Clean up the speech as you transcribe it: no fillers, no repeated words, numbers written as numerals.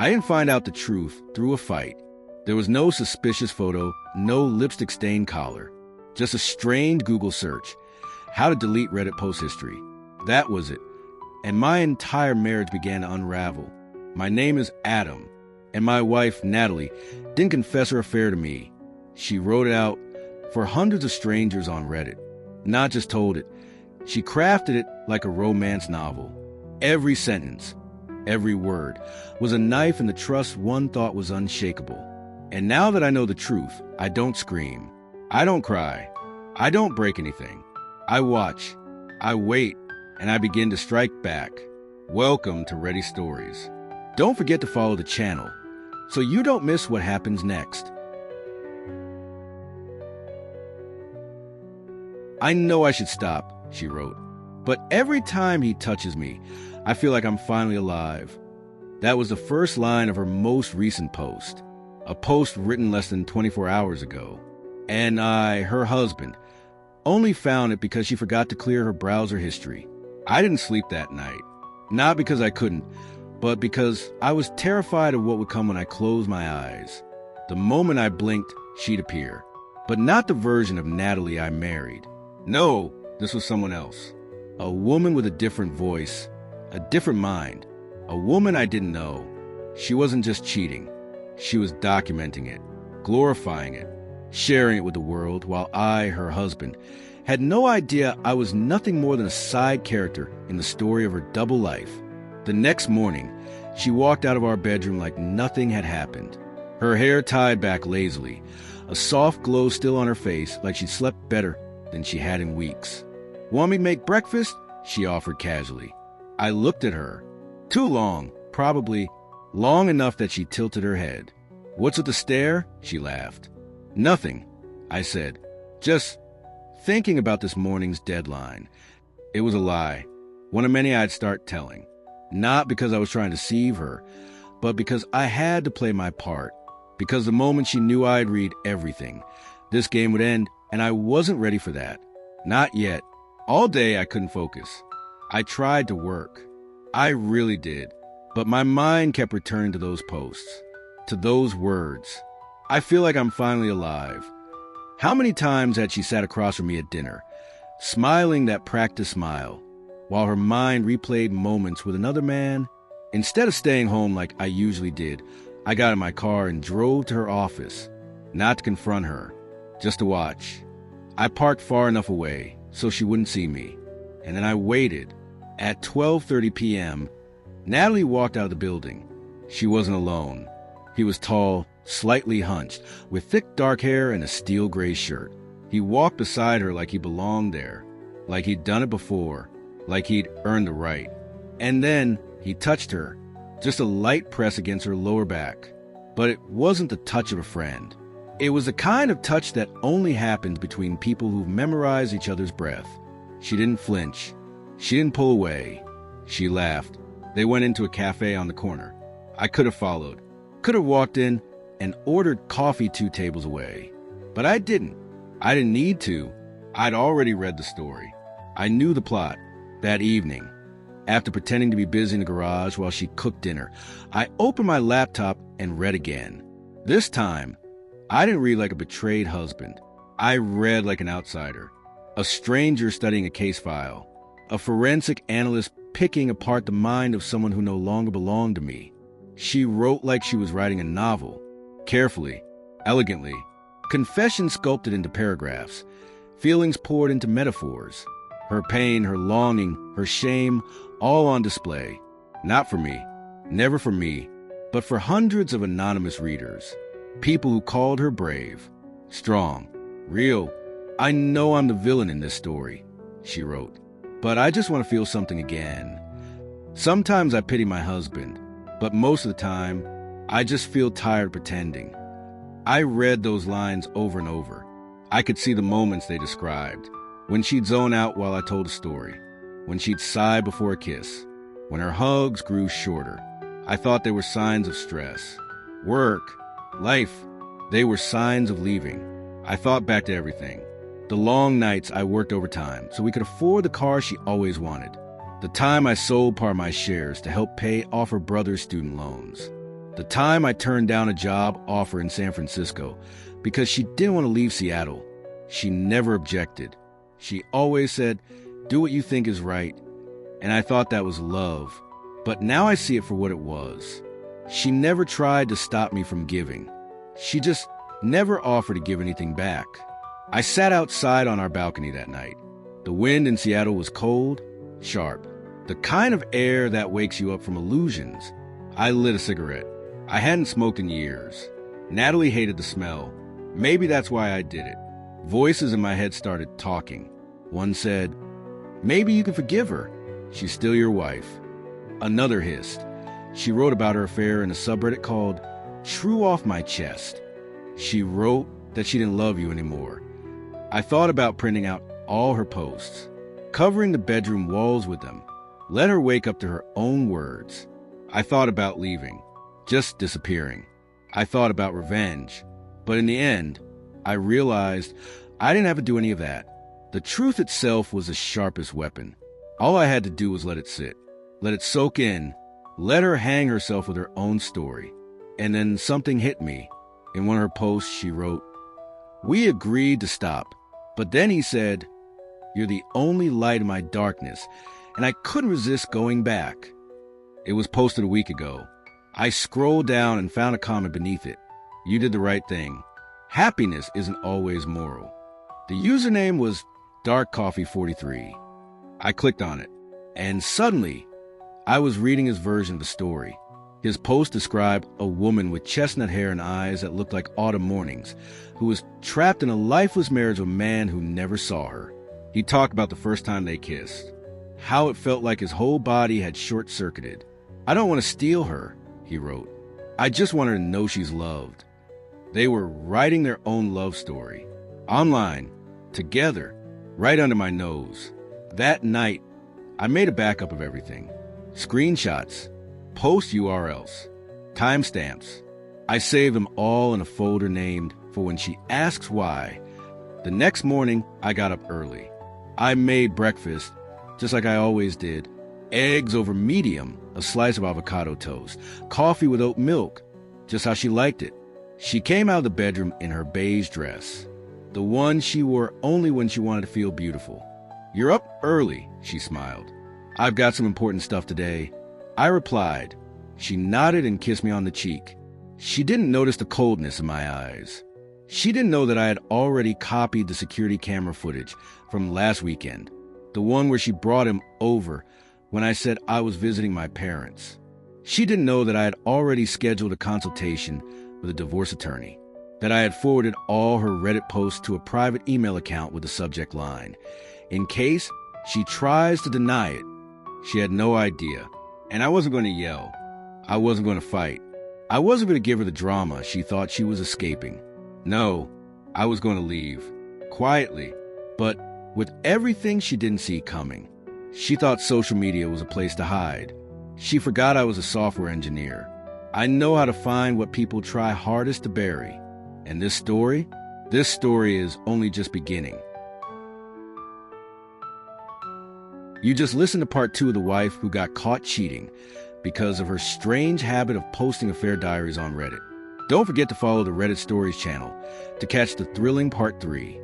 I didn't find out the truth through a fight. There was no suspicious photo, no lipstick-stained collar. Just a strained Google search. How to delete Reddit post history. That was it. And my entire marriage began to unravel. My name is Adam, and my wife, Natalie, didn't confess her affair to me. She wrote it out for hundreds of strangers on Reddit. Not just told it. She crafted it like a romance novel. Every sentence, every word, was a knife in the trust one thought was unshakable. And now that I know the truth, I don't scream. I don't cry. I don't break anything. I watch. I wait. And I begin to strike back. Welcome to Ready Stories. Don't forget to follow the channel so you don't miss what happens next. I know I should stop, she wrote, but every time he touches me, I feel like I'm finally alive. That was the first line of her most recent post, a post written less than 24 hours ago. And I, her husband, only found it because she forgot to clear her browser history. I didn't sleep that night, not because I couldn't, but because I was terrified of what would come when I closed my eyes. The moment I blinked, she'd appear, but not the version of Natalie I married. No, this was someone else. A woman with a different voice, a different mind, a woman I didn't know. She wasn't just cheating. She was documenting it, glorifying it, sharing it with the world, while I, her husband, had no idea I was nothing more than a side character in the story of her double life. The next morning, she walked out of our bedroom like nothing had happened. Her hair tied back lazily, a soft glow still on her face like she'd slept better than she had in weeks. "Want me to make breakfast?" she offered casually. I looked at her. Too long, probably long enough that she tilted her head. "What's with the stare?" she laughed. "Nothing," I said. "Just thinking about this morning's deadline." It was a lie, one of many I'd start telling. Not because I was trying to deceive her, but because I had to play my part. Because the moment she knew I'd read everything, this game would end, and I wasn't ready for that. Not yet. All day I couldn't focus. I tried to work. I really did. But my mind kept returning to those posts, to those words. I feel like I'm finally alive. How many times had she sat across from me at dinner, smiling that practice smile, while her mind replayed moments with another man? Instead of staying home like I usually did, I got in my car and drove to her office, not to confront her, just to watch. I parked far enough away so she wouldn't see me, and then I waited. At 12:30 p.m., Natalie walked out of the building. She wasn't alone. He was tall, slightly hunched, with thick dark hair and a steel gray shirt. He walked beside her like he belonged there, like he'd done it before, like he'd earned the right. And then he touched her, just a light press against her lower back. But it wasn't the touch of a friend. It was the kind of touch that only happens between people who've memorized each other's breath. She didn't flinch. She didn't pull away. She laughed. They went into a cafe on the corner. I could have followed. Could have walked in and ordered coffee 2 tables away. But I didn't. I didn't need to. I'd already read the story. I knew the plot. That evening, after pretending to be busy in the garage while she cooked dinner, I opened my laptop and read again. This time, I didn't read like a betrayed husband. I read like an outsider, a stranger studying a case file, a forensic analyst picking apart the mind of someone who no longer belonged to me. She wrote like she was writing a novel, carefully, elegantly, confessions sculpted into paragraphs, feelings poured into metaphors, her pain, her longing, her shame, all on display. Not for me, never for me, but for hundreds of anonymous readers, people who called her brave, strong, real. "I know I'm the villain in this story," she wrote, "but I just want to feel something again. Sometimes I pity my husband, but most of the time, I just feel tired pretending." I read those lines over and over. I could see the moments they described. When she'd zone out while I told a story. When she'd sigh before a kiss. When her hugs grew shorter. I thought they were signs of stress. Work, life, they were signs of leaving. I thought back to everything. The long nights I worked overtime so we could afford the car she always wanted. The time I sold part of my shares to help pay off her brother's student loans. The time I turned down a job offer in San Francisco because she didn't want to leave Seattle. She never objected. She always said, "Do what you think is right." And I thought that was love. But now I see it for what it was. She never tried to stop me from giving. She just never offered to give anything back. I sat outside on our balcony that night. The wind in Seattle was cold, sharp, the kind of air that wakes you up from illusions. I lit a cigarette. I hadn't smoked in years. Natalie hated the smell. Maybe that's why I did it. Voices in my head started talking. One said, "Maybe you can forgive her. She's still your wife." Another hissed. She wrote about her affair in a subreddit called True Off My Chest. She wrote that she didn't love you anymore. I thought about printing out all her posts, covering the bedroom walls with them. Let her wake up to her own words. I thought about leaving, just disappearing. I thought about revenge. But in the end, I realized I didn't have to do any of that. The truth itself was the sharpest weapon. All I had to do was let it sit, let it soak in, let her hang herself with her own story. And then something hit me. In one of her posts, she wrote, "We agreed to stop, but then he said, 'You're the only light in my darkness,' and I couldn't resist going back." It was posted a week ago. I scrolled down and found a comment beneath it. "You did the right thing. Happiness isn't always moral." The username was darkcoffee43. I clicked on it, and suddenly, I was reading his version of the story. His post described a woman with chestnut hair and eyes that looked like autumn mornings, who was trapped in a lifeless marriage with a man who never saw her. He talked about the first time they kissed, how it felt like his whole body had short-circuited. "I don't want to steal her," he wrote. "I just want her to know she's loved." They were writing their own love story, online, together, right under my nose. That night, I made a backup of everything. Screenshots, post URLs, timestamps. I saved them all in a folder named For When She Asks Why. The next morning, I got up early. I made breakfast, just like I always did. Eggs over medium, a slice of avocado toast, coffee with oat milk, just how she liked it. She came out of the bedroom in her beige dress, the one she wore only when she wanted to feel beautiful. "You're up early," she smiled. "I've got some important stuff today." I replied. She nodded and kissed me on the cheek. She didn't notice the coldness in my eyes. She didn't know that I had already copied the security camera footage from last weekend, the one where she brought him over when I said I was visiting my parents. She didn't know that I had already scheduled a consultation with a divorce attorney, that I had forwarded all her Reddit posts to a private email account with the subject line, "In case she tries to deny it." She had no idea. And I wasn't going to yell. I wasn't going to fight. I wasn't going to give her the drama she thought she was escaping. No, I was going to leave. Quietly, but with everything she didn't see coming. She thought social media was a place to hide. She forgot I was a software engineer. I know how to find what people try hardest to bury. And this story is only just beginning. You just listened to part 2 of the wife who got caught cheating because of her strange habit of posting affair diaries on Reddit. Don't forget to follow the Reddit Stories channel to catch the thrilling part 3.